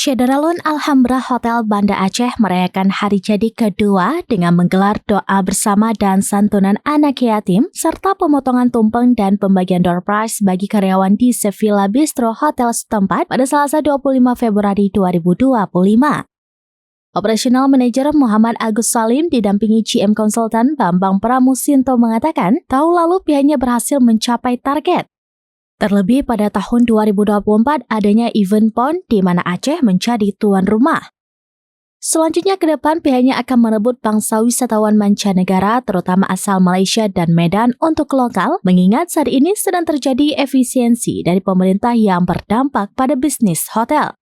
Syederalun Alhambra Hotel Banda Aceh merayakan hari jadi kedua dengan menggelar doa bersama dan santunan anak yatim serta pemotongan tumpeng dan pembagian door prize bagi karyawan di Sevilla Bistro Hotel setempat pada Selasa 25 Februari 2025. Operational Manager Muhammad Agus Salim didampingi GM Konsultan Bambang Pramusinto mengatakan tahun lalu pihaknya berhasil mencapai target. Terlebih pada tahun 2024 adanya event PON di mana Aceh menjadi tuan rumah. Selanjutnya ke depan pihaknya akan merebut bangsa wisatawan mancanegara terutama asal Malaysia dan Medan untuk lokal mengingat saat ini sedang terjadi efisiensi dari pemerintah yang berdampak pada bisnis hotel.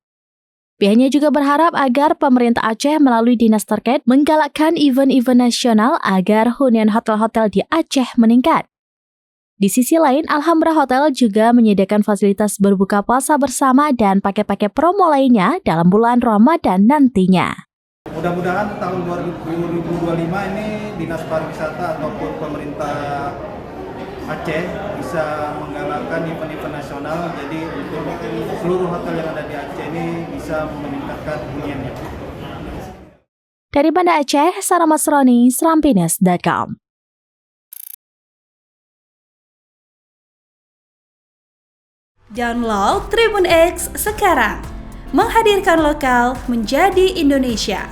Pihaknya juga berharap agar pemerintah Aceh melalui dinas terkait menggalakkan event-event nasional agar hunian hotel-hotel di Aceh meningkat. Di sisi lain, Alhambra Hotel juga menyediakan fasilitas berbuka puasa bersama dan paket-paket promo lainnya dalam bulan Ramadan nantinya. Mudah-mudahan tahun 2025 ini Dinas Pariwisata ataupun pemerintah Aceh bisa menggalakkan event-event nasional. Jadi untuk seluruh hotel yang ada di Aceh ini bisa meningkatkan huniannya. Dari Banda Aceh, Sarah Masroni, serampines.com. Download Tribun X sekarang, menghadirkan lokal menjadi Indonesia.